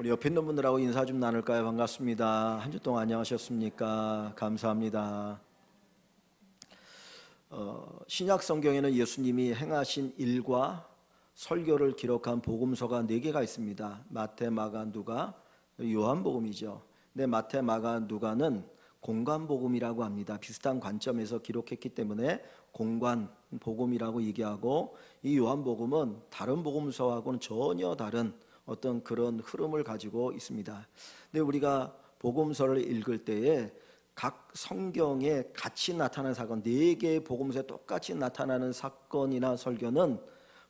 우리 옆에 있는 분들하고 인사 좀 나눌까요? 반갑습니다. 한 주 동안 안녕하셨습니까? 감사합니다. 신약 성경에는 예수님이 행하신 일과 설교를 기록한 복음서가 4개가 있습니다. 마태, 마가, 누가, 요한복음이죠. 근데 마태, 마가, 누가는 공관복음이라고 합니다. 비슷한 관점에서 기록했기 때문에 공관복음이라고 얘기하고, 이 요한복음은 다른 복음서하고는 전혀 다른 어떤 그런 흐름을 가지고 있습니다. 근데 우리가 복음서를 읽을 때에 각 성경에 같이 나타나는 사건, 4개의 복음서에 똑같이 나타나는 사건이나 설교는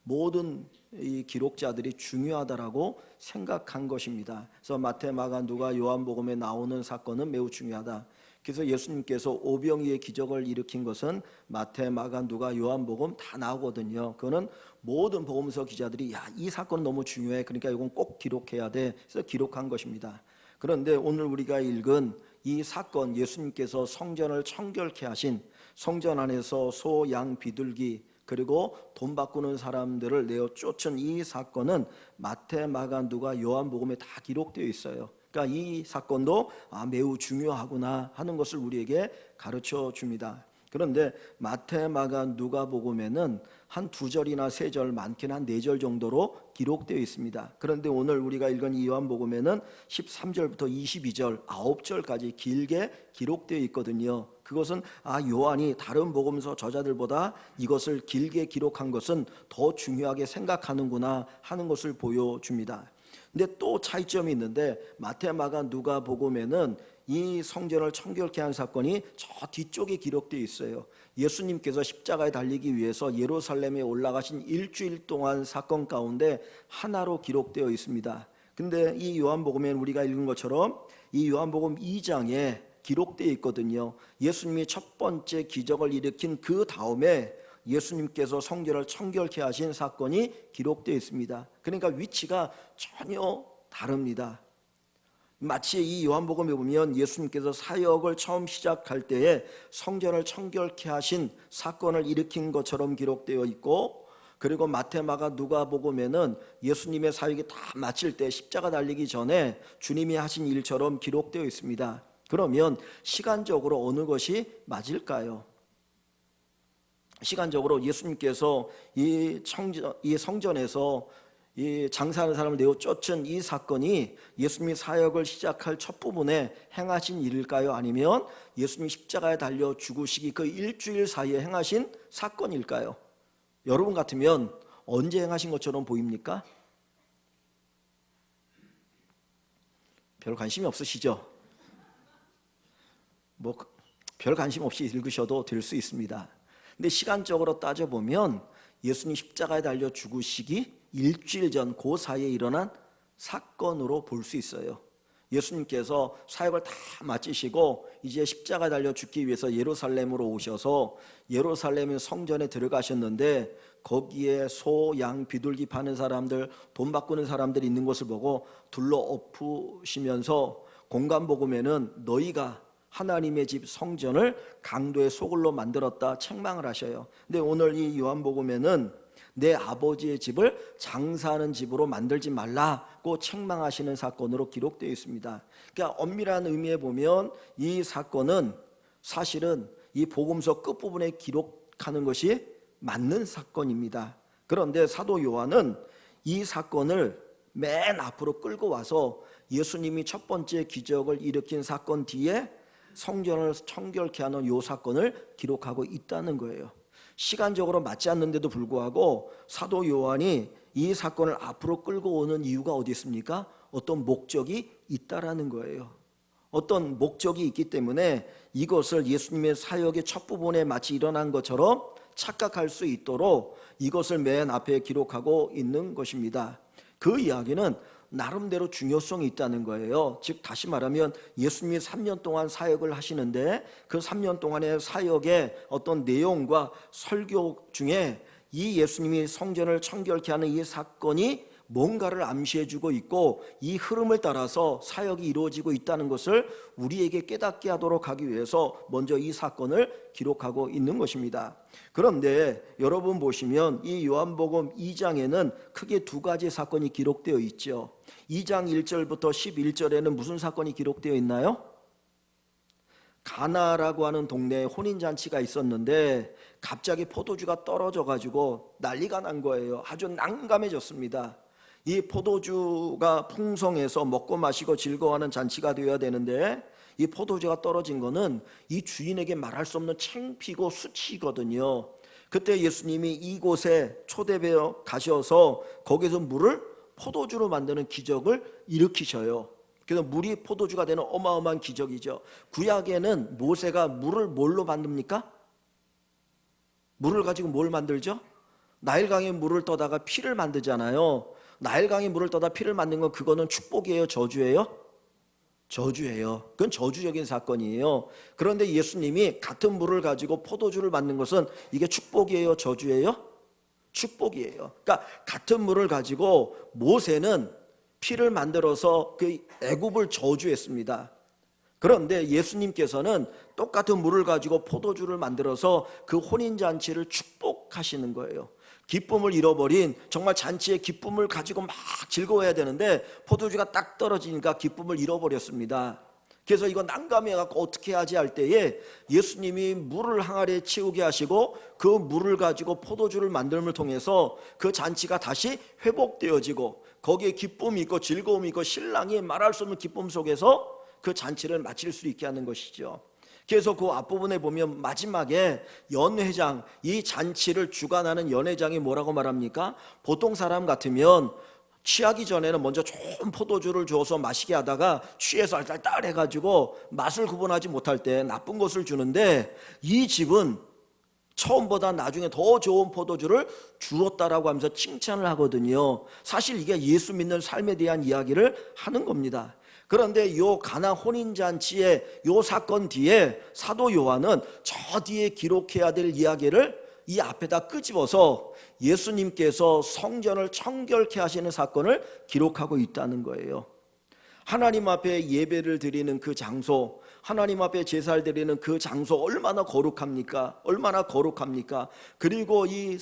모든 이 기록자들이 중요하다라고 생각한 것입니다. 그래서 마태, 마가, 누가, 요한복음에 나오는 사건은 매우 중요하다. 그래서 예수님께서 오병이의 기적을 일으킨 것은 마태, 마가, 누가, 요한복음 다 나오거든요. 그거는 모든 복음서 기자들이 이 사건은 너무 중요해, 그러니까 이건 꼭 기록해야 돼, 그래서 기록한 것입니다. 그런데 오늘 우리가 읽은 이 사건, 예수님께서 성전을 청결케 하신, 성전 안에서 소, 양, 비둘기 그리고 돈 바꾸는 사람들을 내어 쫓은 이 사건은 마태, 마가, 누가, 요한복음에 다 기록되어 있어요. 그러니까 이 사건도 매우 중요하구나 하는 것을 우리에게 가르쳐 줍니다. 그런데 마태, 마가, 누가복음에는 한 2절이나 3절, 많게는 한 4절 정도로 기록되어 있습니다. 그런데 오늘 우리가 읽은 이 요한복음에는 13절부터 22절 9절까지 길게 기록되어 있거든요. 그것은 요한이 다른 복음서 저자들보다 이것을 길게 기록한 것은 더 중요하게 생각하는구나 하는 것을 보여줍니다. 근데 또 차이점이 있는데 마태, 마가, 누가복음에는 이 성전을 청결케 한 사건이 저 뒤쪽에 기록되어 있어요. 예수님께서 십자가에 달리기 위해서 예루살렘에 올라가신 일주일 동안 사건 가운데 하나로 기록되어 있습니다. 근데 이 요한복음에는 우리가 읽은 것처럼 이 요한복음 2장에 기록되어 있거든요. 예수님이 첫 번째 기적을 일으킨 그 다음에 예수님께서 성전을 청결케 하신 사건이 기록되어 있습니다. 그러니까 위치가 전혀 다릅니다. 마치 이 요한복음에 보면 예수님께서 사역을 처음 시작할 때에 성전을 청결케 하신 사건을 일으킨 것처럼 기록되어 있고, 그리고 마태, 마가, 누가복음에는 예수님의 사역이 다 마칠 때 십자가 달리기 전에 주님이 하신 일처럼 기록되어 있습니다. 그러면 시간적으로 어느 것이 맞을까요? 시간적으로 예수님께서 이 성전에서 이 장사하는 사람을 내어 쫓은 이 사건이 예수님이 사역을 시작할 첫 부분에 행하신 일일까요? 아니면 예수님이 십자가에 달려 죽으시기 그 일주일 사이에 행하신 사건일까요? 여러분 같으면 언제 행하신 것처럼 보입니까? 별 관심이 없으시죠? 별 관심 없이 읽으셔도 될 수 있습니다. 근데 시간적으로 따져보면 예수님 십자가에 달려 죽으시기 일주일 전 그 사이에 일어난 사건으로 볼 수 있어요. 예수님께서 사역을 다 마치시고 이제 십자가에 달려 죽기 위해서 예루살렘으로 오셔서 예루살렘의 성전에 들어가셨는데 거기에 소, 양, 비둘기 파는 사람들, 돈 바꾸는 사람들이 있는 것을 보고 둘러 엎으시면서 공관복음에는 너희가 하나님의 집 성전을 강도의 소굴로 만들었다 책망을 하셔요. 근데 오늘 이 요한복음에는 내 아버지의 집을 장사하는 집으로 만들지 말라고 책망하시는 사건으로 기록되어 있습니다. 그러니까 엄밀한 의미에 보면 이 사건은 사실은 이 복음서 끝부분에 기록하는 것이 맞는 사건입니다. 그런데 사도 요한은 이 사건을 맨 앞으로 끌고 와서 예수님이 첫 번째 기적을 일으킨 사건 뒤에 성전을 청결케 하는 이 사건을 기록하고 있다는 거예요. 시간적으로 맞지 않는데도 불구하고 사도 요한이 이 사건을 앞으로 끌고 오는 이유가 어디 있습니까? 어떤 목적이 있다라는 거예요. 어떤 목적이 있기 때문에 이것을 예수님의 사역의 첫 부분에 마치 일어난 것처럼 착각할 수 있도록 이것을 맨 앞에 기록하고 있는 것입니다. 그 이야기는 나름대로 중요성이 있다는 거예요. 즉 다시 말하면 예수님이 3년 동안 사역을 하시는데 그 3년 동안의 사역의 어떤 내용과 설교 중에 이 예수님이 성전을 청결케 하는 이 사건이 뭔가를 암시해주고 있고 이 흐름을 따라서 사역이 이루어지고 있다는 것을 우리에게 깨닫게 하도록 하기 위해서 먼저 이 사건을 기록하고 있는 것입니다. 그런데 여러분 보시면 이 요한복음 2장에는 크게 두 가지 사건이 기록되어 있죠. 2장 1절부터 11절에는 무슨 사건이 기록되어 있나요? 가나라고 하는 동네에 혼인잔치가 있었는데 갑자기 포도주가 떨어져 가지고 난리가 난 거예요. 아주 난감해졌습니다. 이 포도주가 풍성해서 먹고 마시고 즐거워하는 잔치가 되어야 되는데 이 포도주가 떨어진 거는 이 주인에게 말할 수 없는 창피고 수치거든요. 그때 예수님이 이곳에 초대되어 가셔서 거기서 물을 포도주로 만드는 기적을 일으키셔요. 그래서 물이 포도주가 되는 어마어마한 기적이죠. 구약에는 모세가 물을 뭘로 만듭니까? 물을 가지고 뭘 만들죠? 나일강에 물을 떠다가 피를 만들잖아요. 나일강에 물을 떠다 피를 만든 건 그거는 축복이에요, 저주예요? 저주예요. 그건 저주적인 사건이에요. 그런데 예수님이 같은 물을 가지고 포도주를 만든 것은 이게 축복이에요, 저주예요? 축복이에요. 그러니까 같은 물을 가지고 모세는 피를 만들어서 그 애굽을 저주했습니다. 그런데 예수님께서는 똑같은 물을 가지고 포도주를 만들어서 그 혼인잔치를 축복하시는 거예요. 기쁨을 잃어버린, 정말 잔치의 기쁨을 가지고 막 즐거워해야 되는데 포도주가 딱 떨어지니까 기쁨을 잃어버렸습니다. 그래서 이거 난감해갖고 어떻게 하지 할 때에 예수님이 물을 항아리에 채우게 하시고 그 물을 가지고 포도주를 만듦을 통해서 그 잔치가 다시 회복되어지고 거기에 기쁨이 있고 즐거움이 있고 신랑이 말할 수 없는 기쁨 속에서 그 잔치를 마칠 수 있게 하는 것이죠. 그래서 그 앞부분에 보면 마지막에 연회장, 이 잔치를 주관하는 연회장이 뭐라고 말합니까? 보통 사람 같으면 취하기 전에는 먼저 좋은 포도주를 줘서 마시게 하다가 취해서 알딸딸 해가지고 맛을 구분하지 못할 때 나쁜 것을 주는데 이 집은 처음보다 나중에 더 좋은 포도주를 주었다라고 하면서 칭찬을 하거든요. 사실 이게 예수 믿는 삶에 대한 이야기를 하는 겁니다. 그런데 요 가나 혼인잔치의 요 사건 뒤에 사도 요한은 저 뒤에 기록해야 될 이야기를 이 앞에다 끄집어서 예수님께서 성전을 청결케 하시는 사건을 기록하고 있다는 거예요. 하나님 앞에 예배를 드리는 그 장소, 하나님 앞에 제사를 드리는 그 장소 얼마나 거룩합니까? 얼마나 거룩합니까? 그리고 헤롯이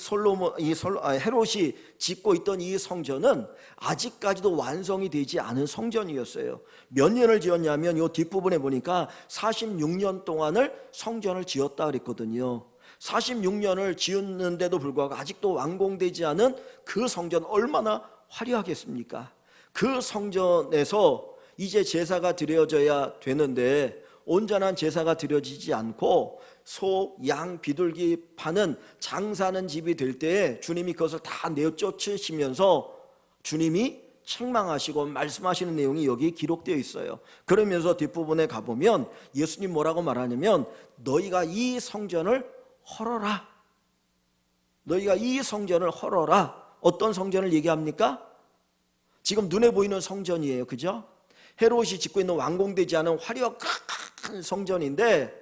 짓고 있던 이 성전은 아직까지도 완성이 되지 않은 성전이었어요. 몇 년을 지었냐면 이 뒷부분에 보니까 46년 동안을 성전을 지었다 그랬거든요. 46년을 지었는데도 불구하고 아직도 완공되지 않은 그 성전 얼마나 화려하겠습니까? 그 성전에서 이제 제사가 드려져야 되는데 온전한 제사가 드려지지 않고 소, 양, 비둘기 파는 장사하는 집이 될 때에 주님이 그것을 다 내쫓으시면서 주님이 책망하시고 말씀하시는 내용이 여기 기록되어 있어요. 그러면서 뒷부분에 가보면 예수님 뭐라고 말하냐면 너희가 이 성전을 헐어라. 너희가 이 성전을 헐어라. 어떤 성전을 얘기합니까? 지금 눈에 보이는 성전이에요. 그죠? 헤롯이 짓고 있는 완공되지 않은 화려한 성전인데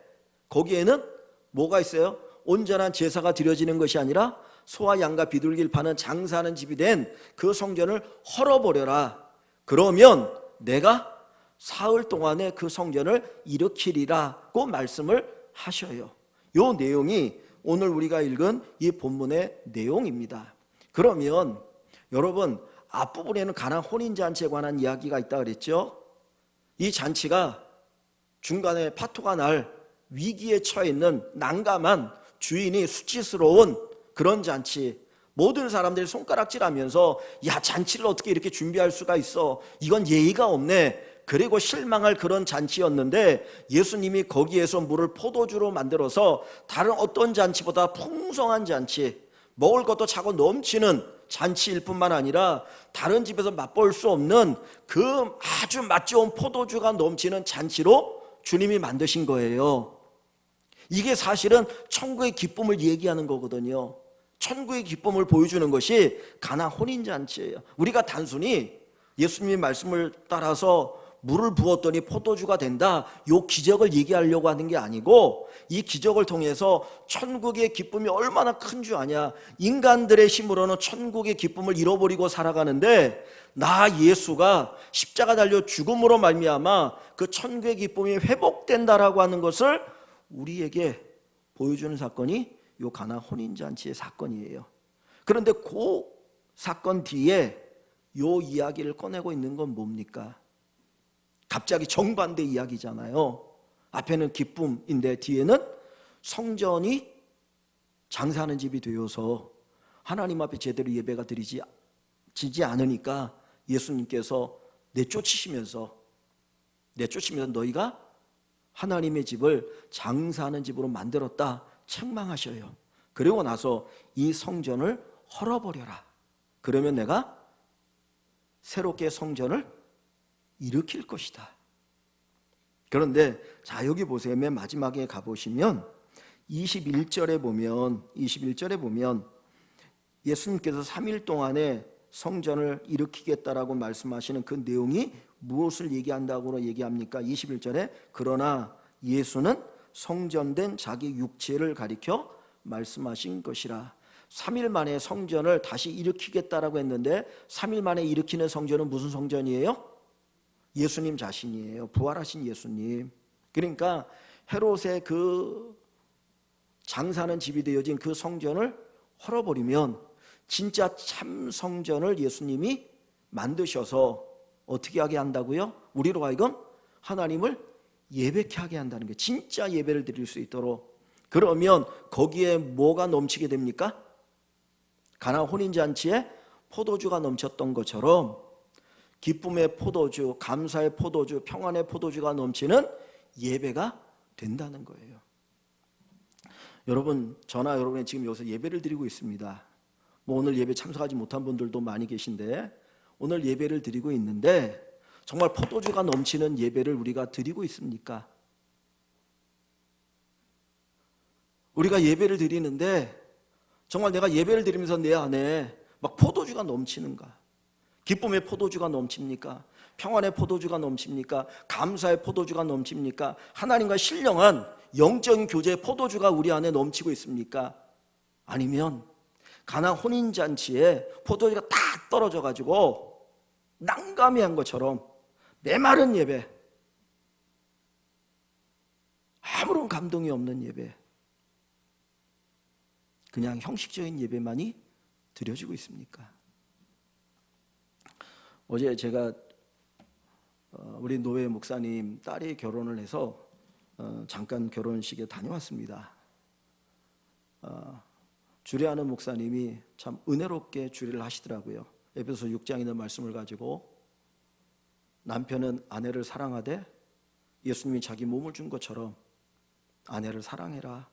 거기에는 뭐가 있어요? 온전한 제사가 드려지는 것이 아니라 소와 양과 비둘기를 파는 장사하는 집이 된 그 성전을 헐어버려라. 그러면 내가 사흘 동안에 그 성전을 일으키리라고 말씀을 하셔요. 이 내용이 오늘 우리가 읽은 이 본문의 내용입니다. 그러면 여러분 앞부분에는 가나 혼인잔치에 관한 이야기가 있다 그랬죠. 이 잔치가 중간에 파토가 날 위기에 처해 있는 난감한 주인이 수치스러운 그런 잔치, 모든 사람들이 손가락질하면서 야 잔치를 어떻게 이렇게 준비할 수가 있어, 이건 예의가 없네, 그리고 실망할 그런 잔치였는데 예수님이 거기에서 물을 포도주로 만들어서 다른 어떤 잔치보다 풍성한 잔치, 먹을 것도 차고 넘치는 잔치일 뿐만 아니라 다른 집에서 맛볼 수 없는 그 아주 맛 좋은 포도주가 넘치는 잔치로 주님이 만드신 거예요. 이게 사실은 천국의 기쁨을 얘기하는 거거든요. 천국의 기쁨을 보여주는 것이 가나 혼인잔치예요. 우리가 단순히 예수님의 말씀을 따라서 물을 부었더니 포도주가 된다, 요 기적을 얘기하려고 하는 게 아니고, 이 기적을 통해서 천국의 기쁨이 얼마나 큰 줄 아냐. 인간들의 힘으로는 천국의 기쁨을 잃어버리고 살아가는데, 나 예수가 십자가 달려 죽음으로 말미암아 그 천국의 기쁨이 회복된다라고 하는 것을 우리에게 보여주는 사건이 요 가나 혼인잔치의 사건이에요. 그런데 그 사건 뒤에 요 이야기를 꺼내고 있는 건 뭡니까? 갑자기 정반대 이야기잖아요. 앞에는 기쁨인데 뒤에는 성전이 장사하는 집이 되어서 하나님 앞에 제대로 예배가 드리지 않으니까 예수님께서 내쫓으시면서 너희가 하나님의 집을 장사하는 집으로 만들었다 책망하셔요. 그리고 나서 이 성전을 헐어버려라. 그러면 내가 새롭게 성전을 일으킬 것이다. 그런데 자, 여기 보세요. 맨 마지막에 가보시면 21절에 보면 예수님께서 3일 동안에 성전을 일으키겠다라고 말씀하시는 그 내용이 무엇을 얘기한다고 얘기합니까? 21절에 그러나 예수는 성전된 자기 육체를 가리켜 말씀하신 것이라. 3일 만에 성전을 다시 일으키겠다라고 했는데 3일 만에 일으키는 성전은 무슨 성전이에요? 예수님 자신이에요. 부활하신 예수님. 그러니까 헤롯의 그 장사하는 집이 되어진 그 성전을 헐어버리면 진짜 참 성전을 예수님이 만드셔서 어떻게 하게 한다고요? 우리로 하여금 하나님을 예배케 하게 한다는 게, 진짜 예배를 드릴 수 있도록. 그러면 거기에 뭐가 넘치게 됩니까? 가나 혼인잔치에 포도주가 넘쳤던 것처럼 기쁨의 포도주, 감사의 포도주, 평안의 포도주가 넘치는 예배가 된다는 거예요. 여러분, 저나 여러분이 지금 여기서 예배를 드리고 있습니다. 오늘 예배 참석하지 못한 분들도 많이 계신데, 오늘 예배를 드리고 있는데 정말 포도주가 넘치는 예배를 우리가 드리고 있습니까? 우리가 예배를 드리는데 정말 내가 예배를 드리면서 내 안에 막 포도주가 넘치는가? 기쁨의 포도주가 넘칩니까? 평안의 포도주가 넘칩니까? 감사의 포도주가 넘칩니까? 하나님과 신령한 영적인 교제의 포도주가 우리 안에 넘치고 있습니까? 아니면 가나 혼인잔치에 포도주가 다 떨어져 가지고 난감해한 것처럼 메마른 예배, 아무런 감동이 없는 예배, 그냥 형식적인 예배만이 드려지고 있습니까? 어제 제가 우리 노회 목사님 딸이 결혼을 해서 잠깐 결혼식에 다녀왔습니다. 주례하는 목사님이 참 은혜롭게 주례를 하시더라고요. 에베소 6장에 있는 말씀을 가지고 남편은 아내를 사랑하되 예수님이 자기 몸을 준 것처럼 아내를 사랑해라.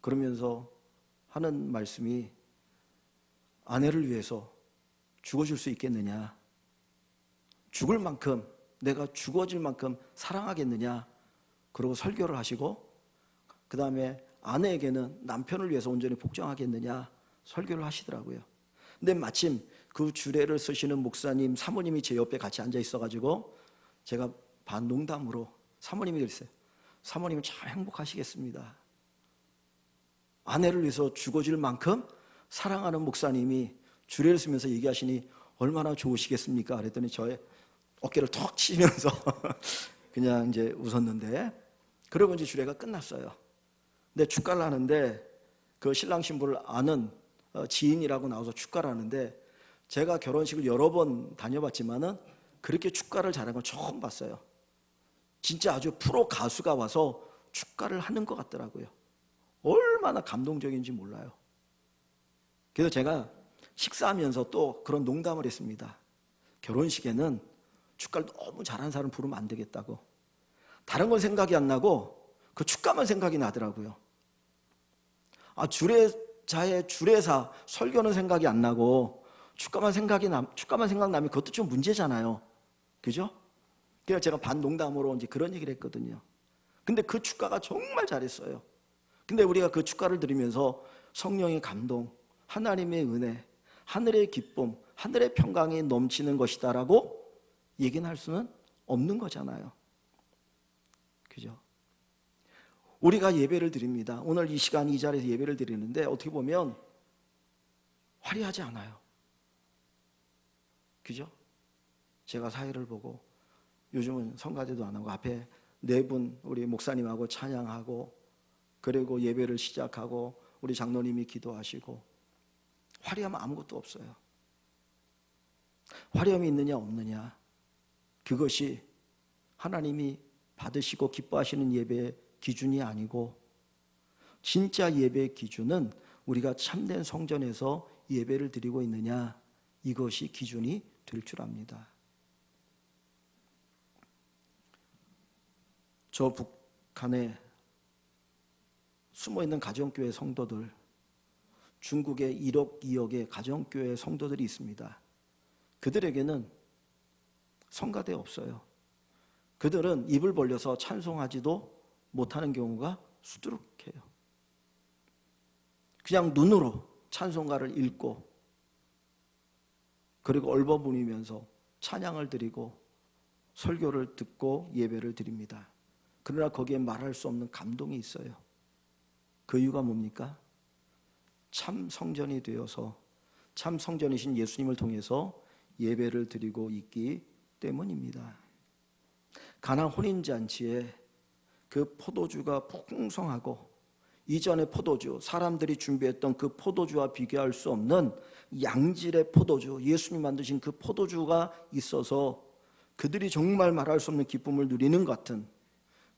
그러면서 하는 말씀이, 아내를 위해서 죽어줄 수 있겠느냐? 죽을 만큼, 내가 죽어질 만큼 사랑하겠느냐? 그러고 설교를 하시고, 그 다음에 아내에게는 남편을 위해서 온전히 복종하겠느냐? 설교를 하시더라고요. 근데 마침 그 주례를 쓰시는 목사님 사모님이 제 옆에 같이 앉아 있어가지고 제가 반농담으로 사모님이 그랬어요. 사모님은 참 행복하시겠습니다. 아내를 위해서 죽어줄 만큼 사랑하는 목사님이 주례를 쓰면서 얘기하시니 얼마나 좋으시겠습니까? 그랬더니 저의 어깨를 턱 치면서 그냥 이제 웃었는데, 그러고 이제 주례가 끝났어요. 근데 축가를 하는데 그 신랑 신부를 아는 지인이라고 나와서 축가를 하는데, 제가 결혼식을 여러 번 다녀봤지만은 그렇게 축가를 잘하는 건 처음 봤어요. 진짜 아주 프로 가수가 와서 축가를 하는 것 같더라고요. 얼마나 감동적인지 몰라요. 그래서 제가 식사하면서 또 그런 농담을 했습니다. 결혼식에는 축가를 너무 잘하는 사람 부르면 안 되겠다고. 다른 건 생각이 안 나고 그 축가만 생각이 나더라고요. 주례자의 주례사 설교는 생각이 안 나고 축가만 생각나면 그것도 좀 문제잖아요. 그죠? 그래서 제가 반농담으로 이제 그런 얘기를 했거든요. 근데 그 축가가 정말 잘했어요. 근데 우리가 그 축가를 들으면서 성령의 감동, 하나님의 은혜, 하늘의 기쁨, 하늘의 평강이 넘치는 것이다라고 얘기는 할 수는 없는 거잖아요. 그죠? 우리가 예배를 드립니다. 오늘 이 시간 이 자리에서 예배를 드리는데 어떻게 보면 화려하지 않아요. 그죠? 제가 사회를 보고 요즘은 성가대도 안 하고 앞에 네 분 우리 목사님하고 찬양하고 그리고 예배를 시작하고 우리 장로님이 기도하시고 화려하면 아무것도 없어요. 화려함이 있느냐 없느냐, 그것이 하나님이 받으시고 기뻐하시는 예배의 기준이 아니고, 진짜 예배의 기준은 우리가 참된 성전에서 예배를 드리고 있느냐, 이것이 기준이 될 줄 압니다. 저 북한에 숨어있는 가정교회 성도들, 중국에 1억 2억의 가정교회 성도들이 있습니다. 그들에게는 성가대 없어요. 그들은 입을 벌려서 찬송하지도 못하는 경우가 수두룩해요. 그냥 눈으로 찬송가를 읽고 그리고 얼버무리면서 찬양을 드리고 설교를 듣고 예배를 드립니다. 그러나 거기에 말할 수 없는 감동이 있어요. 그 이유가 뭡니까? 참 성전이 되어서 참 성전이신 예수님을 통해서 예배를 드리고 있기 때문입니다. 가나 혼인잔치에 그 포도주가 풍성하고 이전의 포도주, 사람들이 준비했던 그 포도주와 비교할 수 없는 양질의 포도주, 예수님 만드신 그 포도주가 있어서 그들이 정말 말할 수 없는 기쁨을 누리는 것 같은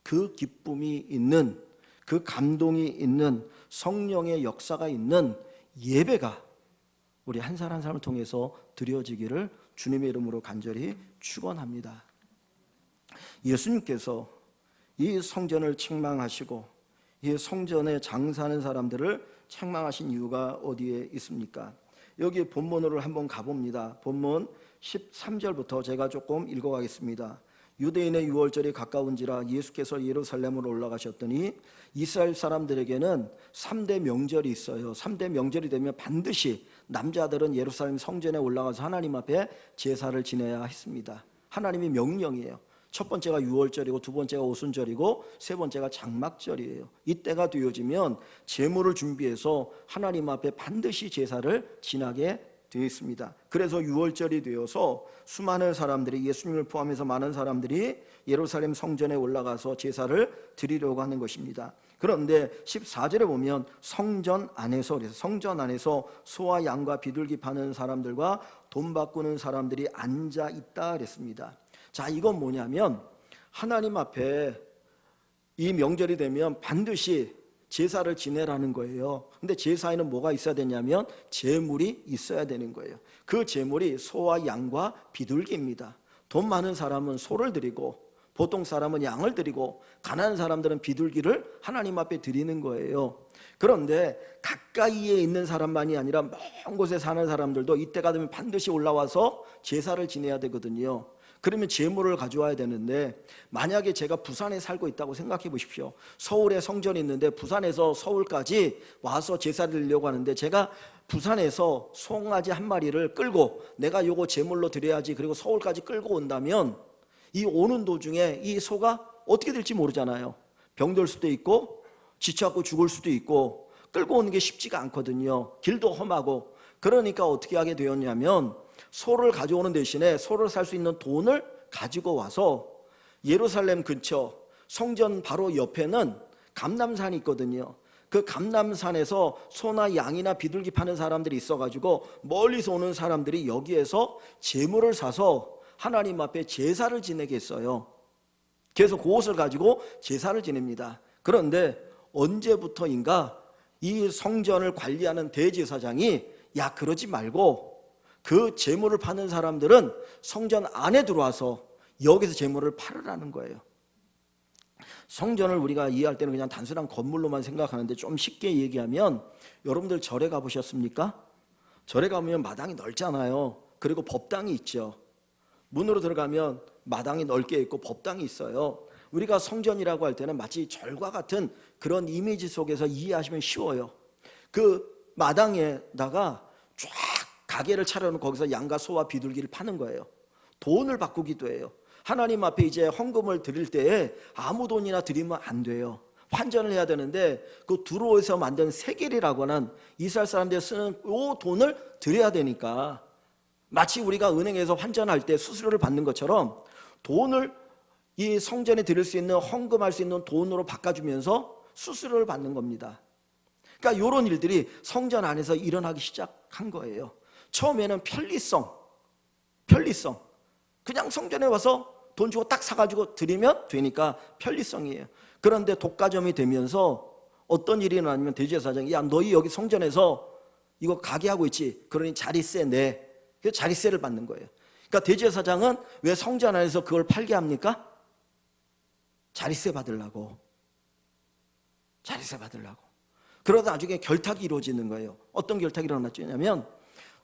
그 기쁨이 있는, 그 감동이 있는, 성령의 역사가 있는 예배가 우리 한 사람 한 사람을 통해서 드려지기를 주님의 이름으로 간절히 축원합니다. 예수님께서 이 성전을 책망하시고 이 성전에 장사하는 사람들을 책망하신 이유가 어디에 있습니까? 여기 본문으로 한번 가봅니다. 본문 13절부터 제가 조금 읽어가겠습니다. 유대인의 유월절이 가까운지라 예수께서 예루살렘으로 올라가셨더니 이스라엘 사람들에게는 3대 명절이 있어요. 3대 명절이 되면 반드시 남자들은 예루살렘 성전에 올라가서 하나님 앞에 제사를 지내야 했습니다. 하나님의 명령이에요. 첫 번째가 유월절이고 두 번째가 오순절이고 세 번째가 장막절이에요. 이때가 되어지면 제물을 준비해서 하나님 앞에 반드시 제사를 지나게 되어 있습니다. 그래서 유월절이 되어서 수많은 사람들이, 예수님을 포함해서 많은 사람들이 예루살렘 성전에 올라가서 제사를 드리려고 하는 것입니다. 그런데 14절에 보면 성전 안에서, 그래서 성전 안에서 소와 양과 비둘기 파는 사람들과 돈 바꾸는 사람들이 앉아 있다 그랬습니다. 자, 이건 뭐냐면 하나님 앞에 이 명절이 되면 반드시 제사를 지내라는 거예요. 근데 제사에는 뭐가 있어야 되냐면 제물이 있어야 되는 거예요. 그 제물이 소와 양과 비둘기입니다. 돈 많은 사람은 소를 드리고 보통 사람은 양을 드리고 가난한 사람들은 비둘기를 하나님 앞에 드리는 거예요. 그런데 가까이에 있는 사람만이 아니라 먼 곳에 사는 사람들도 이때가 되면 반드시 올라와서 제사를 지내야 되거든요. 그러면 제물을 가져와야 되는데, 만약에 제가 부산에 살고 있다고 생각해 보십시오. 서울에 성전이 있는데 부산에서 서울까지 와서 제사를 드리려고 하는데 제가 부산에서 송아지 한 마리를 끌고 내가 요거 제물로 드려야지, 그리고 서울까지 끌고 온다면 이 오는 도중에 이 소가 어떻게 될지 모르잖아요. 병들 수도 있고 지쳐갖고 죽을 수도 있고 끌고 오는 게 쉽지가 않거든요. 길도 험하고. 그러니까 어떻게 하게 되었냐면 소를 가져오는 대신에 소를 살 수 있는 돈을 가지고 와서 예루살렘 근처 성전 바로 옆에는 감람산이 있거든요. 그 감람산에서 소나 양이나 비둘기 파는 사람들이 있어가지고 멀리서 오는 사람들이 여기에서 제물을 사서 하나님 앞에 제사를 지내게 했어요. 그래서 그것을 가지고 제사를 지냅니다. 그런데 언제부터인가 이 성전을 관리하는 대제사장이 야, 그러지 말고 그 제물을 파는 사람들은 성전 안에 들어와서 여기서 제물을 팔으라는 거예요. 성전을 우리가 이해할 때는 그냥 단순한 건물로만 생각하는데 좀 쉽게 얘기하면, 여러분들 절에 가보셨습니까? 절에 가면 마당이 넓잖아요. 그리고 법당이 있죠. 문으로 들어가면 마당이 넓게 있고 법당이 있어요. 우리가 성전이라고 할 때는 마치 절과 같은 그런 이미지 속에서 이해하시면 쉬워요. 그 마당에다가 쫙 가게를 차려놓고 거기서 양과 소와 비둘기를 파는 거예요. 돈을 받고 기도해요. 하나님 앞에 이제 헌금을 드릴 때에 아무 돈이나 드리면 안 돼요. 환전을 해야 되는데 그 두로에서 만든 세겔이라고 하는 이스라엘 사람들이 쓰는 이 돈을 드려야 되니까 마치 우리가 은행에서 환전할 때 수수료를 받는 것처럼 돈을 이 성전에 드릴 수 있는 헌금할 수 있는 돈으로 바꿔주면서 수수료를 받는 겁니다. 그러니까 이런 일들이 성전 안에서 일어나기 시작한 거예요. 처음에는 편리성 그냥 성전에 와서 돈 주고 딱 사가지고 드리면 되니까 편리성이에요. 그런데 독과점이 되면서 어떤 일이 일어나냐면 대제사장이 야 너희 여기 성전에서 이거 가게 하고 있지 그러니 자리세 내. 그래서 자리세를 받는 거예요. 그러니까 대제사장은 왜 성전 안에서 그걸 팔게 합니까? 자리세 받으려고. 그러다 나중에 결탁이 이루어지는 거예요. 어떤 결탁이 일어났냐면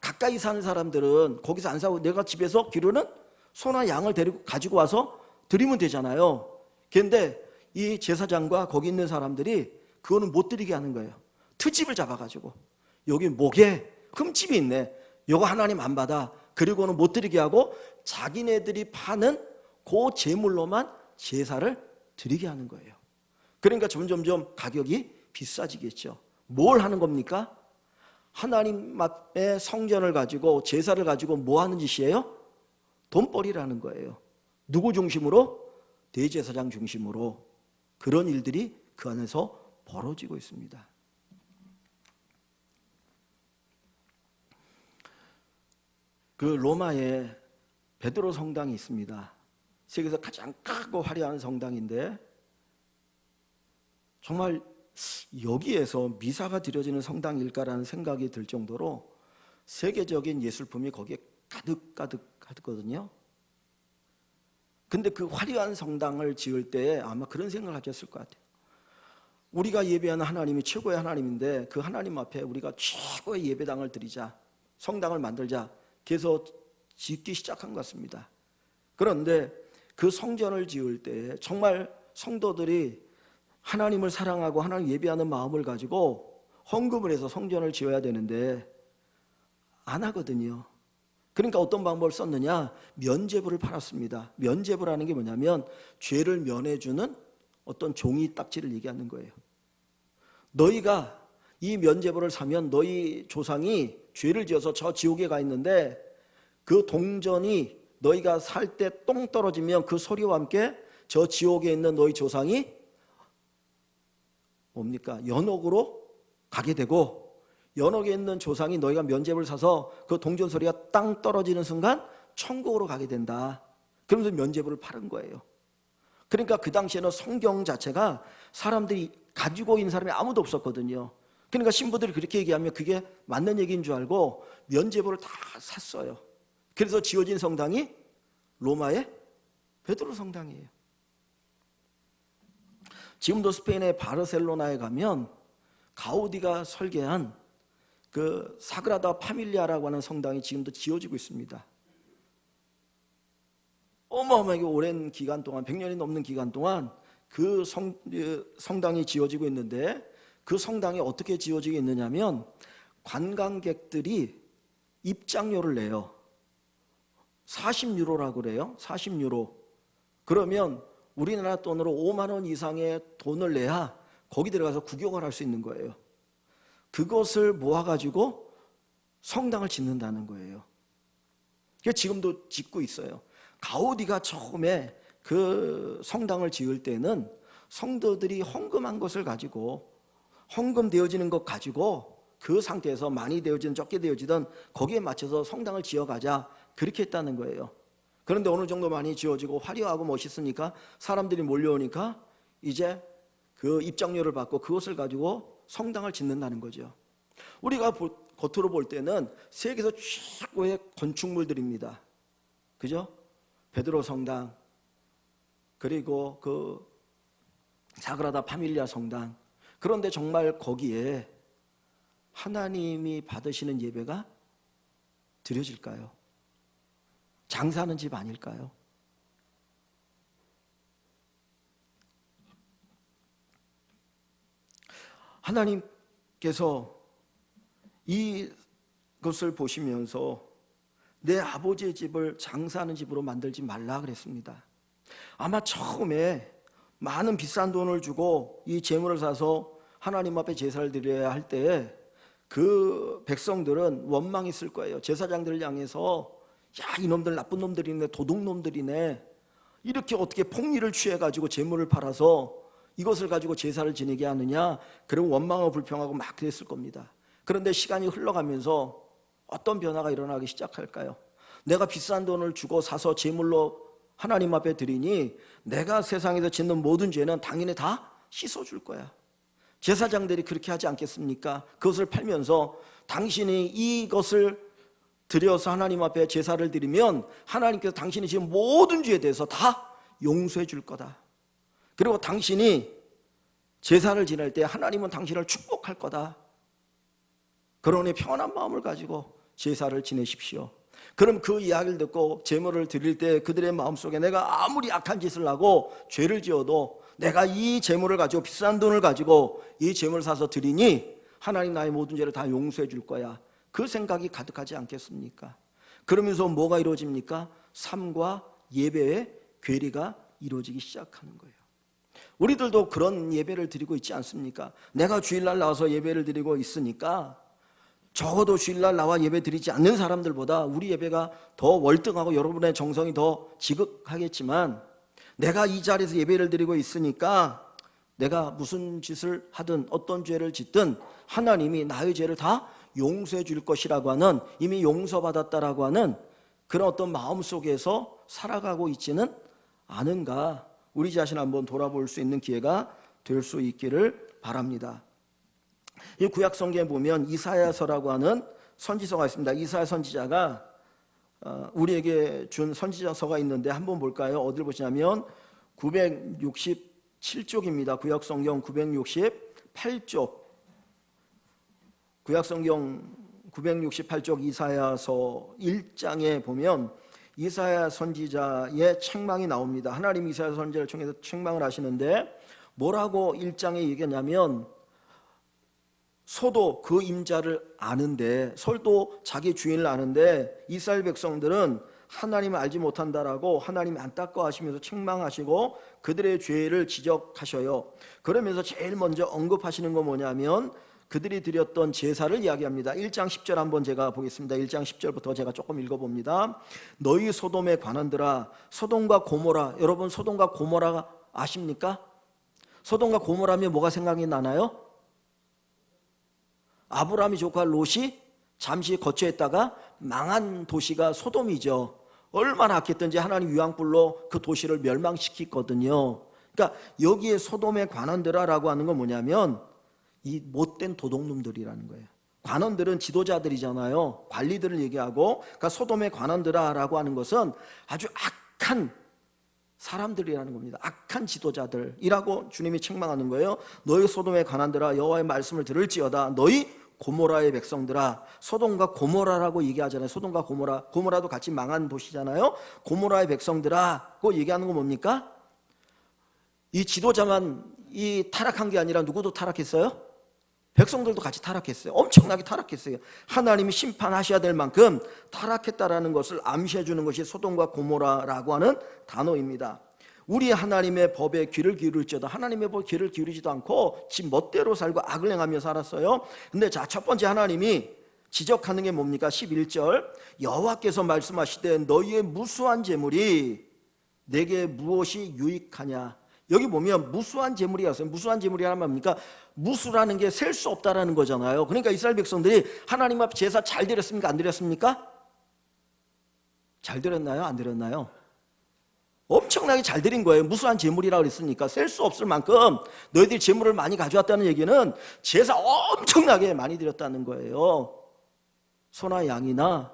가까이 사는 사람들은 거기서 안 사고 내가 집에서 기르는 소나 양을 데리고 가지고 와서 드리면 되잖아요. 그런데 이 제사장과 거기 있는 사람들이 그거는 못 드리게 하는 거예요. 트집을 잡아가지고 여기 목에 흠집이 있네. 이거 하나님 안 받아. 그리고는 못 드리게 하고 자기네들이 파는 그 제물로만 제사를 드리게 하는 거예요. 그러니까 점점점 가격이 비싸지겠죠. 뭘 하는 겁니까? 하나님 앞에 성전을 가지고 제사를 가지고 뭐 하는 짓이에요? 돈벌이라는 거예요. 누구 중심으로? 대제사장 중심으로 그런 일들이 그 안에서 벌어지고 있습니다. 그 로마에 베드로 성당이 있습니다. 세계에서 가장 크고 화려한 성당인데 정말 여기에서 미사가 드려지는 성당일까라는 생각이 들 정도로 세계적인 예술품이 거기에 가득하거든요. 근데 그 화려한 성당을 지을 때 아마 그런 생각을 하셨을 것 같아요. 우리가 예배하는 하나님이 최고의 하나님인데 그 하나님 앞에 우리가 최고의 예배당을 드리자, 성당을 만들자, 그래서 짓기 시작한 것 같습니다. 그런데 그 성전을 지을 때 정말 성도들이 하나님을 사랑하고 하나님 예배하는 마음을 가지고 헌금을 해서 성전을 지어야 되는데 안 하거든요. 그러니까 어떤 방법을 썼느냐? 면죄부를 팔았습니다. 면죄부라는 게 뭐냐면 죄를 면해주는 어떤 종이 딱지를 얘기하는 거예요. 너희가 이 면죄부를 사면 너희 조상이 죄를 지어서 저 지옥에 가 있는데 그 동전이 너희가 살 때 똥 떨어지면 그 소리와 함께 저 지옥에 있는 너희 조상이 뭡니까? 연옥으로 가게 되고 연옥에 있는 조상이 너희가 면죄부를 사서 그 동전 소리가 땅 떨어지는 순간 천국으로 가게 된다. 그러면서 면죄부를 팔은 거예요. 그러니까 그 당시에는 성경 자체가 사람들이 가지고 있는 사람이 아무도 없었거든요. 그러니까 신부들이 그렇게 얘기하면 그게 맞는 얘기인 줄 알고 면죄부를 다 샀어요. 그래서 지어진 성당이 로마의 베드로 성당이에요. 지금도 스페인의 바르셀로나에 가면 가우디가 설계한 그 사그라다 파밀리아라고 하는 성당이 지금도 지어지고 있습니다. 어마어마하게 오랜 기간 동안 100년이 넘는 기간 동안 그 성당이 지어지고 있는데 그 성당이 어떻게 지어지고 있느냐면 관광객들이 입장료를 내요. 40유로라고 그래요. 40유로. 그러면 우리나라 돈으로 5만 원 이상의 돈을 내야 거기 들어가서 구경을 할 수 있는 거예요. 그것을 모아가지고 성당을 짓는다는 거예요. 그게 지금도 짓고 있어요. 가우디가 처음에 그 성당을 지을 때는 성도들이 헌금한 것을 가지고 헌금되어지는 것 가지고 그 상태에서 많이 되어지든 적게 되어지든 거기에 맞춰서 성당을 지어가자 그렇게 했다는 거예요. 그런데 어느 정도 많이 지어지고 화려하고 멋있으니까 사람들이 몰려오니까 이제 그 입장료를 받고 그것을 가지고 성당을 짓는다는 거죠. 우리가 겉으로 볼 때는 세계에서 최고의 건축물들입니다. 그죠? 베드로 성당, 그리고 그 사그라다 파밀리아 성당. 그런데 정말 거기에 하나님이 받으시는 예배가 드려질까요? 장사하는 집 아닐까요? 하나님께서 이것을 보시면서 내 아버지의 집을 장사하는 집으로 만들지 말라 그랬습니다. 아마 처음에 많은 비싼 돈을 주고 이 재물을 사서 하나님 앞에 제사를 드려야 할 때에 그 백성들은 원망했을 거예요. 제사장들을 향해서 야, 이놈들 나쁜 놈들이네, 도둑놈들이네, 이렇게 어떻게 폭리를 취해가지고 재물을 팔아서 이것을 가지고 제사를 지내게 하느냐, 그런 원망하고 불평하고 막 그랬을 겁니다. 그런데 시간이 흘러가면서 어떤 변화가 일어나기 시작할까요? 내가 비싼 돈을 주고 사서 제물로 하나님 앞에 드리니 내가 세상에서 짓는 모든 죄는 당연히 다 씻어줄 거야. 제사장들이 그렇게 하지 않겠습니까? 그것을 팔면서 당신이 이것을 드려서 하나님 앞에 제사를 드리면 하나님께서 당신이 지은 모든 죄에 대해서 다 용서해 줄 거다. 그리고 당신이 제사를 지낼 때 하나님은 당신을 축복할 거다. 그러니 평안한 마음을 가지고 제사를 지내십시오. 그럼 그 이야기를 듣고 제물을 드릴 때 그들의 마음속에 내가 아무리 악한 짓을 하고 죄를 지어도 내가 이 제물을 가지고, 비싼 돈을 가지고 이 제물을 사서 드리니 하나님 나의 모든 죄를 다 용서해 줄 거야, 그 생각이 가득하지 않겠습니까? 그러면서 뭐가 이루어집니까? 삶과 예배의 괴리가 이루어지기 시작하는 거예요. 우리들도 그런 예배를 드리고 있지 않습니까? 내가 주일날 나와서 예배를 드리고 있으니까 적어도 주일날 나와 예배 드리지 않는 사람들보다 우리 예배가 더 월등하고 여러분의 정성이 더 지극하겠지만, 내가 이 자리에서 예배를 드리고 있으니까 내가 무슨 짓을 하든 어떤 죄를 짓든 하나님이 나의 죄를 다 용서해 줄 것이라고 하는, 이미 용서받았다라고 하는 그런 어떤 마음 속에서 살아가고 있지는 않은가, 우리 자신 한번 돌아볼 수 있는 기회가 될 수 있기를 바랍니다. 이 구약 성경에 보면 이사야서라고 하는 선지서가 있습니다. 이사야 선지자가 우리에게 준 선지서가 있는데 한번 볼까요? 어딜 보시냐면 967쪽입니다. 구약 성경 968쪽. 구약 성경 968쪽 이사야서 1장에 보면 이사야 선지자의 책망이 나옵니다. 하나님 이사야 선지자를 통해서 책망을 하시는데 뭐라고 1장에 얘기하냐면, 소도 그 임자를 아는데, 솔도 자기 주인을 아는데 이스라엘 백성들은 하나님을 알지 못한다라고 하나님이 안타까워하시면서 책망하시고 그들의 죄를 지적하셔요. 그러면서 제일 먼저 언급하시는 건 뭐냐면 그들이 드렸던 제사를 이야기합니다. 1장 10절 한번 제가 보겠습니다. 1장 10절부터 제가 조금 읽어봅니다. 너희 소돔의 관원들아, 소돔과 고모라. 여러분 소돔과 고모라 아십니까? 소돔과 고모라면 뭐가 생각이 나나요? 아브라함이 조카 롯이 잠시 거처했다가 망한 도시가 소돔이죠. 얼마나 악했던지 하나님 유황불로 그 도시를 멸망시켰거든요. 그러니까 여기에 소돔의 관원들아라고 하는 건 뭐냐면 이 못된 도둑놈들이라는 거예요. 관원들은 지도자들이잖아요. 관리들을 얘기하고, 그러니까 소돔의 관원들아라고 하는 것은 아주 악한 사람들이라는 겁니다. 악한 지도자들이라고 주님이 책망하는 거예요. 너희 소돔의 관원들아, 여호와의 말씀을 들을지어다. 너희 고모라의 백성들아. 소돔과 고모라라고 얘기하잖아요. 소돔과 고모라, 고모라도 같이 망한 도시잖아요. 고모라의 백성들아고 얘기하는 건 뭡니까? 이 지도자만 이 타락한 게 아니라 누구도 타락했어요? 백성들도 같이 타락했어요. 엄청나게 타락했어요. 하나님이 심판하셔야 될 만큼 타락했다라는 것을 암시해 주는 것이 소돔과 고모라라고 하는 단어입니다. 우리 하나님의 법에 귀를 기울일지어다. 하나님의 법에 귀를 기울이지도 않고 지 멋대로 살고 악을 행하며 살았어요. 근데 자, 첫 번째 하나님이 지적하는 게 뭡니까? 11절 여호와께서 말씀하시되 너희의 무수한 재물이 내게 무엇이 유익하냐. 여기 보면 무수한 재물이라고 했어요. 무수한 재물이라는 뭡니까? 무수라는 게 셀 수 없다라는 거잖아요. 그러니까 이스라엘 백성들이 하나님 앞 제사 잘 드렸습니까? 안 드렸습니까? 잘 드렸나요? 안 드렸나요? 엄청나게 잘 드린 거예요. 무수한 재물이라고 그랬으니까 셀 수 없을 만큼 너희들이 재물을 많이 가져왔다는 얘기는 제사 엄청나게 많이 드렸다는 거예요. 소나 양이나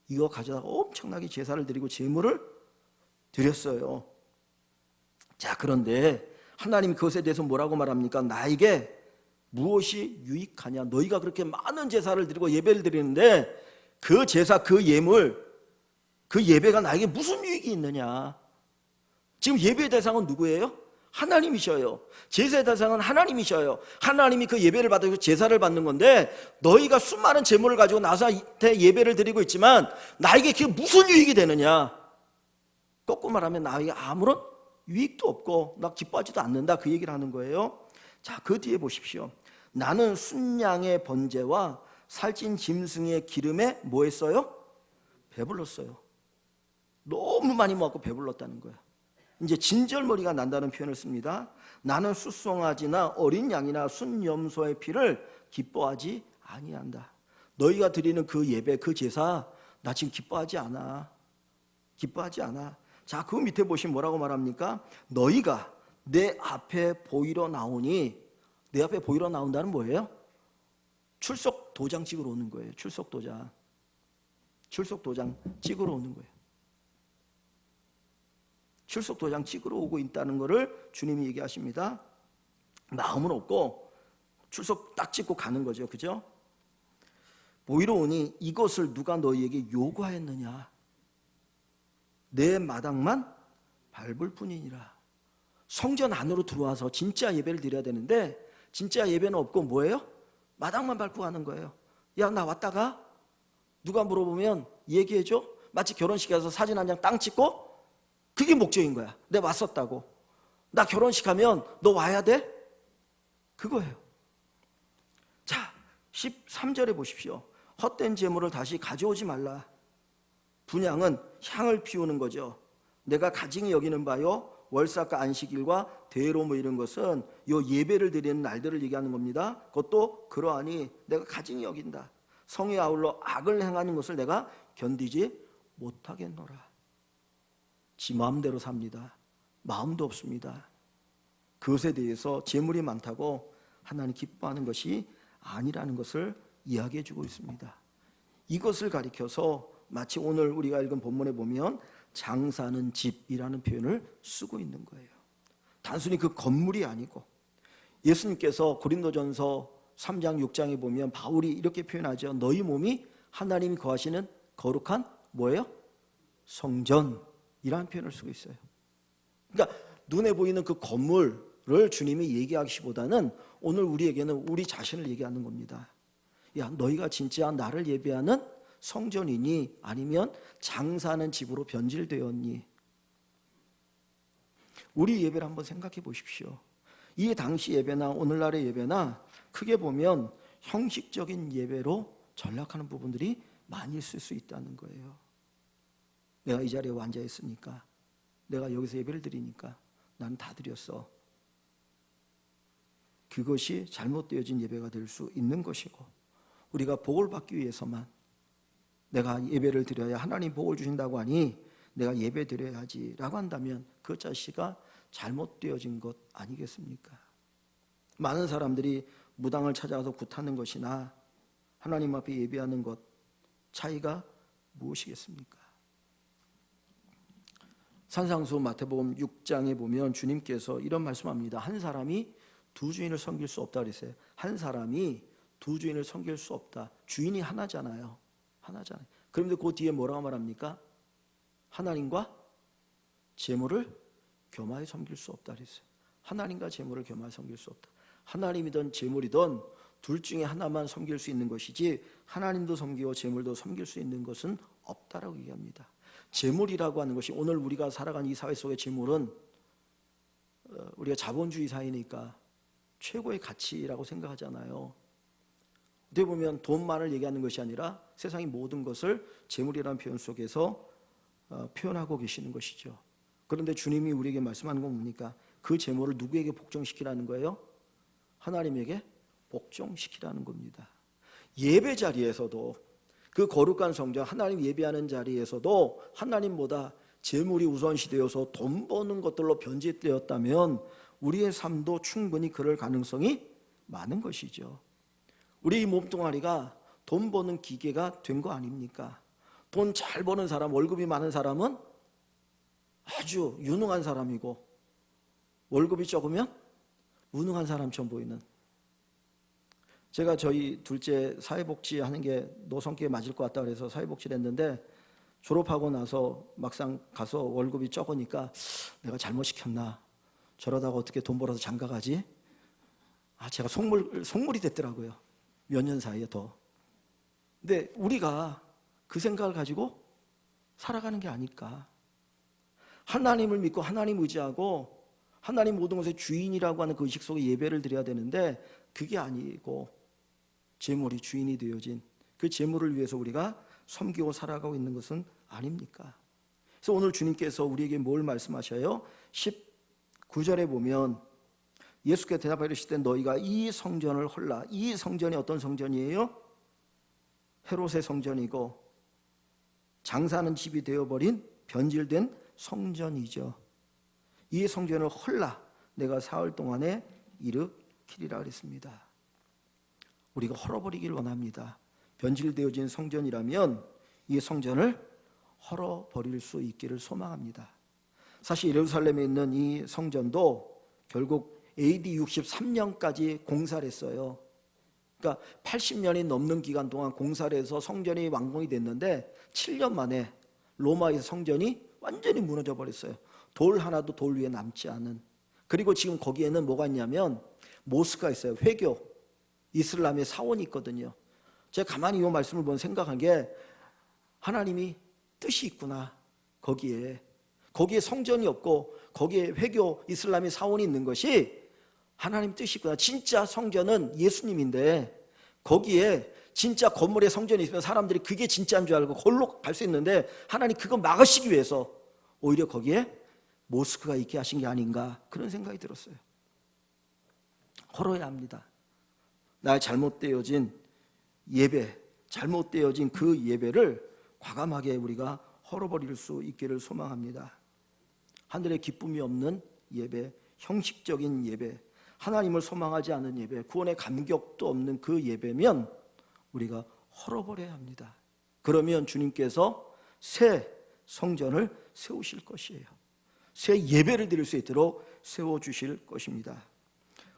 이거 가져다가 엄청나게 제사를 드리고 재물을 드렸어요. 자, 그런데 하나님이 그것에 대해서 뭐라고 말합니까? 나에게 무엇이 유익하냐? 너희가 그렇게 많은 제사를 드리고 예배를 드리는데 그 제사, 그 예물, 그 예배가 나에게 무슨 유익이 있느냐? 지금 예배의 대상은 누구예요? 하나님이셔요. 제사의 대상은 하나님이셔요. 하나님이 그 예배를 받아서 제사를 받는 건데, 너희가 수많은 제물을 가지고 나한테 예배를 드리고 있지만 나에게 그게 무슨 유익이 되느냐? 거꾸로 말하면 나에게 아무런 유익도 없고 나 기뻐하지도 않는다, 그 얘기를 하는 거예요. 자, 그 뒤에 보십시오. 나는 순양의 번제와 살찐 짐승의 기름에 뭐 했어요? 배불렀어요. 너무 많이 먹고 배불렀다는 거예요. 이제 진절머리가 난다는 표현을 씁니다. 나는 숫송아지나 어린 양이나 순염소의 피를 기뻐하지 아니한다. 너희가 드리는 그 예배, 그 제사 나 지금 기뻐하지 않아. 기뻐하지 않아. 자, 그 밑에 보시면 뭐라고 말합니까? 너희가 내 앞에 보이러 나오니, 내 앞에 보이러 나온다는 뭐예요? 출석 도장 찍으러 오는 거예요. 출석 도장 찍으러 오는 거예요. 출석 도장 찍으러 오고 있다는 것을 주님이 얘기하십니다. 마음은 없고 출석 딱 찍고 가는 거죠. 그죠? 보이러 오니 이것을 누가 너희에게 요구하였느냐? 내 마당만 밟을 뿐이니라. 성전 안으로 들어와서 진짜 예배를 드려야 되는데 진짜 예배는 없고 뭐예요? 마당만 밟고 가는 거예요. 야, 나 왔다가 누가 물어보면 얘기해줘? 마치 결혼식에 가서 사진 한 장 땅 찍고 그게 목적인 거야. 내가 왔었다고. 나 결혼식 하면 너 와야 돼? 그거예요. 자, 13절에 보십시오. 헛된 재물을 다시 가져오지 말라. 분향은 향을 피우는 거죠. 내가 가증히 여기는 바요, 월삭과 안식일과 대로 뭐 이런 것은 요 예배를 드리는 날들을 얘기하는 겁니다. 그것도 그러하니 내가 가증히 여긴다. 성에 아울러 악을 행하는 것을 내가 견디지 못하겠노라. 지 마음대로 삽니다. 마음도 없습니다. 그것에 대해서 재물이 많다고 하나님 기뻐하는 것이 아니라는 것을 이야기해 주고 있습니다. 이것을 가리켜서 마치 오늘 우리가 읽은 본문에 보면 장사는 집이라는 표현을 쓰고 있는 거예요. 단순히 그 건물이 아니고, 예수님께서 고린도전서 3장 6장에 보면 바울이 이렇게 표현하죠. 너희 몸이 하나님이 거하시는 거룩한 뭐예요? 성전이라는 표현을 쓰고 있어요. 그러니까 눈에 보이는 그 건물을 주님이 얘기하기보다는 오늘 우리에게는 우리 자신을 얘기하는 겁니다. 야, 너희가 진짜 나를 예배하는 성전이니 아니면 장사하는 집으로 변질되었니? 우리 예배를 한번 생각해 보십시오. 이 당시 예배나 오늘날의 예배나 크게 보면 형식적인 예배로 전락하는 부분들이 많이 있을 수 있다는 거예요. 내가 이 자리에 앉아 있으니까, 내가 여기서 예배를 드리니까 난 다 드렸어. 그것이 잘못되어진 예배가 될 수 있는 것이고, 우리가 복을 받기 위해서만 내가 예배를 드려야 하나님 복을 주신다고 하니 내가 예배 드려야지 라고 한다면 그 자체가 잘못되어진 것 아니겠습니까? 많은 사람들이 무당을 찾아가서 굿하는 것이나 하나님 앞에 예배하는 것 차이가 무엇이겠습니까? 산상수 마태복음 6장에 보면 주님께서 이런 말씀합니다. 한 사람이 두 주인을 섬길 수 없다 그랬어요. 한 사람이 두 주인을 섬길 수 없다. 주인이 하나잖아요. 하나잖아요. 그런데 그 뒤에 뭐라고 말합니까? 하나님과 재물을 겸하여 섬길 수 없다 그랬어요. 하나님과 재물을 겸하여 섬길 수 없다. 하나님이든 재물이든 둘 중에 하나만 섬길 수 있는 것이지 하나님도 섬기고 재물도 섬길 수 있는 것은 없다라고 얘기합니다. 재물이라고 하는 것이, 오늘 우리가 살아가는 이 사회 속의 재물은 우리가 자본주의 사회니까 최고의 가치라고 생각하잖아요. 어떻게 보면 돈만을 얘기하는 것이 아니라 세상의 모든 것을 재물이라는 표현 속에서 표현하고 계시는 것이죠. 그런데 주님이 우리에게 말씀하는 건 뭡니까? 그 재물을 누구에게 복종시키라는 거예요? 하나님에게 복종시키라는 겁니다. 예배 자리에서도, 그 거룩한 성전 하나님 예배하는 자리에서도 하나님보다 재물이 우선시되어서 돈 버는 것들로 변질되었다면 우리의 삶도 충분히 그럴 가능성이 많은 것이죠. 우리 몸뚱아리가 돈 버는 기계가 된 거 아닙니까? 돈 잘 버는 사람, 월급이 많은 사람은 아주 유능한 사람이고, 월급이 적으면 무능한 사람처럼 보이는. 제가 저희 둘째 사회복지 하는 게 너 성격에 맞을 것 같다 그래서 사회복지를 했는데, 졸업하고 나서 막상 가서 월급이 적으니까 내가 잘못 시켰나, 저러다가 어떻게 돈 벌어서 장가 가지? 제가 속물이 됐더라고요. 몇 년 사이에 더. 근데 우리가 그 생각을 가지고 살아가는 게 아닐까. 하나님을 믿고 하나님 의지하고 하나님 모든 것의 주인이라고 하는 그 의식 속에 예배를 드려야 되는데 그게 아니고 재물이 주인이 되어진 그 재물을 위해서 우리가 섬기고 살아가고 있는 것은 아닙니까? 그래서 오늘 주님께서 우리에게 뭘 말씀하셔요? 19절에 보면 예수께서 대답하여 이르시되 너희가 이 성전을 헐라. 이 성전이 어떤 성전이에요? 헤롯의 성전이고 장사하는 집이 되어버린 변질된 성전이죠. 이 성전을 헐라. 내가 사흘 동안에 일으키리라 그랬습니다. 우리가 헐어버리기를 원합니다. 변질되어진 성전이라면 이 성전을 헐어버릴 수 있기를 소망합니다. 사실 예루살렘에 있는 이 성전도 결국 AD 63년까지 공사를 했어요. 그러니까 80년이 넘는 기간 동안 공사를 해서 성전이 완공이 됐는데 7년 만에 로마의 성전이 완전히 무너져 버렸어요. 돌 하나도 돌 위에 남지 않은. 그리고 지금 거기에는 뭐가 있냐면 모스크가 있어요. 회교, 이슬람의 사원이 있거든요. 제가 가만히 이 말씀을 보면 생각한 게 하나님이 뜻이 있구나. 거기에 성전이 없고 거기에 회교, 이슬람의 사원이 있는 것이 하나님 뜻이 있구나. 진짜 성전은 예수님인데 거기에 진짜 건물에 성전이 있으면 사람들이 그게 진짜인 줄 알고 거기로 갈 수 있는데 하나님 그거 막으시기 위해서 오히려 거기에 모스크가 있게 하신 게 아닌가 그런 생각이 들었어요. 헐어야 합니다. 나의 잘못되어진 예배, 잘못되어진 그 예배를 과감하게 우리가 헐어버릴 수 있기를 소망합니다. 하늘에 기쁨이 없는 예배, 형식적인 예배, 하나님을 소망하지 않는 예배, 구원의 감격도 없는 그 예배면 우리가 헐어버려야 합니다. 그러면 주님께서 새 성전을 세우실 것이에요. 새 예배를 드릴 수 있도록 세워주실 것입니다.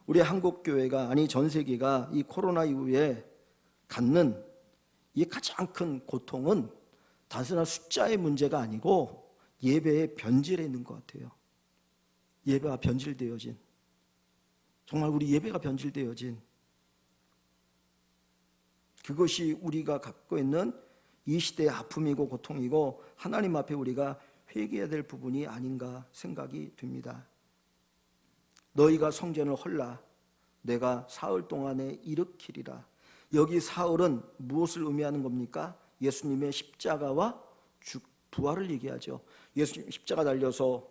우리 한국교회가 아니 전 세계가 이 코로나 이후에 갖는 이 가장 큰 고통은 단순한 숫자의 문제가 아니고 예배의 변질에 있는 것 같아요. 예배가 변질되어진, 정말 우리 예배가 변질되어진 그것이 우리가 갖고 있는 이 시대의 아픔이고 고통이고 하나님 앞에 우리가 회개해야 될 부분이 아닌가 생각이 듭니다. 너희가 성전을 헐라. 내가 사흘 동안에 일으키리라. 여기 사흘은 무엇을 의미하는 겁니까? 예수님의 십자가와 부활을 얘기하죠. 예수님 십자가 달려서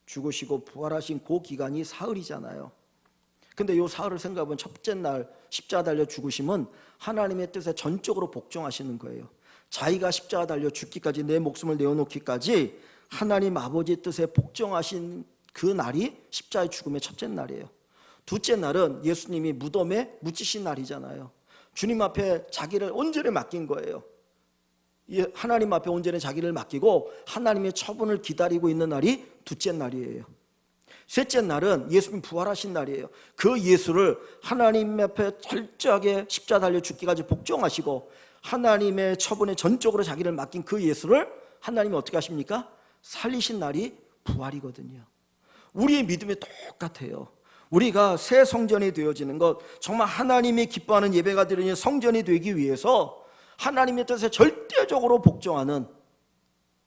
죽으시고 부활하신 그 기간이 사흘이잖아요. 근데 이 사흘을 생각하면 첫째 날 십자가 달려 죽으심은 하나님의 뜻에 전적으로 복종하시는 거예요. 자기가 십자가 달려 죽기까지 내 목숨을 내어놓기까지 하나님 아버지 뜻에 복종하신 그 날이 십자가의 죽음의 첫째 날이에요. 둘째 날은 예수님이 무덤에 묻히신 날이잖아요. 주님 앞에 자기를 온전히 맡긴 거예요. 하나님 앞에 온전히 자기를 맡기고 하나님의 처분을 기다리고 있는 날이 둘째 날이에요. 셋째 날은 예수님 부활하신 날이에요. 그 예수를 하나님 앞에 철저하게 십자가 달려 죽기까지 복종하시고 하나님의 처분에 전적으로 자기를 맡긴 그 예수를 하나님이 어떻게 하십니까? 살리신 날이 부활이거든요. 우리의 믿음이 똑같아요. 우리가 새 성전이 되어지는 것, 정말 하나님이 기뻐하는 예배가 드리는 성전이 되기 위해서 하나님의 뜻에 절대적으로 복종하는,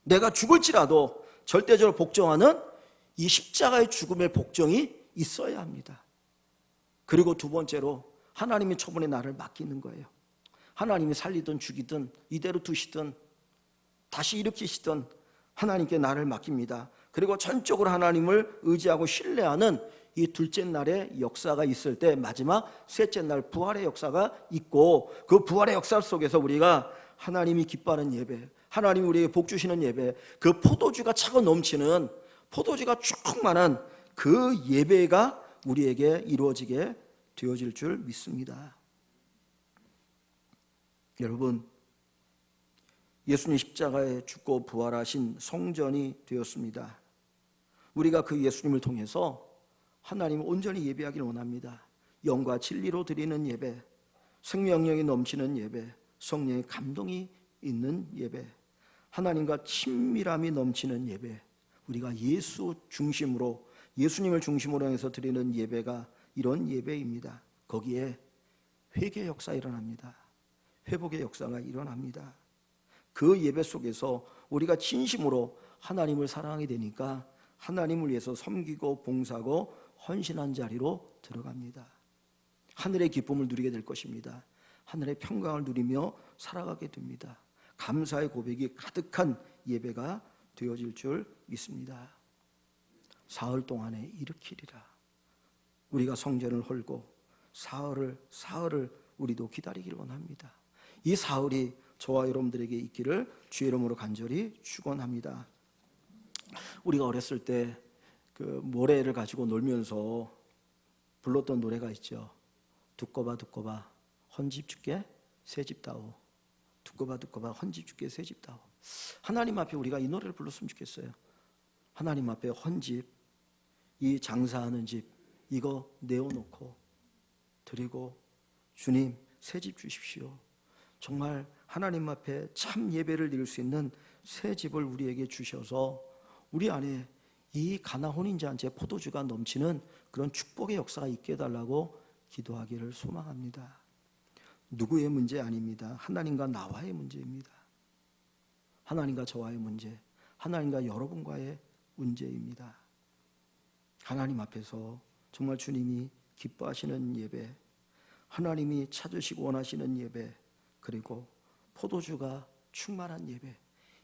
내가 죽을지라도 절대적으로 복종하는 이 십자가의 죽음의 복종이 있어야 합니다. 그리고 두 번째로 하나님의 처분에 나를 맡기는 거예요. 하나님이 살리든 죽이든 이대로 두시든 다시 일으키시든 하나님께 나를 맡깁니다. 그리고 전적으로 하나님을 의지하고 신뢰하는 이 둘째 날의 역사가 있을 때 마지막 셋째 날 부활의 역사가 있고 그 부활의 역사 속에서 우리가 하나님이 기뻐하는 예배, 하나님이 우리에게 복 주시는 예배, 그 포도주가 차고 넘치는 포도주가 충만한 그 예배가 우리에게 이루어지게 되어질 줄 믿습니다. 여러분, 예수님 십자가에 죽고 부활하신 성전이 되었습니다. 우리가 그 예수님을 통해서 하나님을 온전히 예배하기를 원합니다. 영과 진리로 드리는 예배, 생명력이 넘치는 예배, 성령의 감동이 있는 예배, 하나님과 친밀함이 넘치는 예배, 우리가 예수 중심으로 예수님을 중심으로 해서 드리는 예배가 이런 예배입니다. 거기에 회개의 역사 일어납니다. 회복의 역사가 일어납니다. 그 예배 속에서 우리가 진심으로 하나님을 사랑하게 되니까 하나님을 위해서 섬기고 봉사하고 헌신한 자리로 들어갑니다. 하늘의 기쁨을 누리게 될 것입니다. 하늘의 평강을 누리며 살아가게 됩니다. 감사의 고백이 가득한 예배가 되어질 줄 믿습니다. 사흘 동안에 일으키리라. 우리가 성전을 헐고 사흘을 우리도 기다리길 원합니다. 이 사흘이 저와 여러분들에게 있기를 주의 이름으로 간절히 축원합니다. 우리가 어렸을 때 그 모래를 가지고 놀면서 불렀던 노래가 있죠. 두꺼봐 두꺼봐 헌집 주께 새집 다오. 두꺼봐 두꺼봐 헌집 주께 새집 다오. 하나님 앞에 우리가 이 노래를 불렀으면 좋겠어요. 하나님 앞에 헌집, 이 장사하는 집 이거 내어놓고 드리고 주님 새집 주십시오. 정말 하나님 앞에 참 예배를 드릴 수 있는 새 집을 우리에게 주셔서 우리 안에 이 가나 혼인잔치의 포도주가 넘치는 그런 축복의 역사가 있게 해달라고 기도하기를 소망합니다. 누구의 문제 아닙니다. 하나님과 나와의 문제입니다. 하나님과 저와의 문제, 하나님과 여러분과의 문제입니다. 하나님 앞에서 정말 주님이 기뻐하시는 예배, 하나님이 찾으시고 원하시는 예배, 그리고 포도주가 충만한 예배,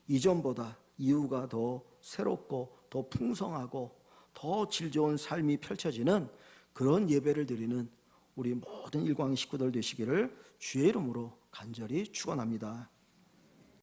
이전보다 이후가 더 새롭고 더 풍성하고 더 질 좋은 삶이 펼쳐지는 그런 예배를 드리는 우리 모든 일광 식구들 되시기를 주의 이름으로 간절히 축원합니다.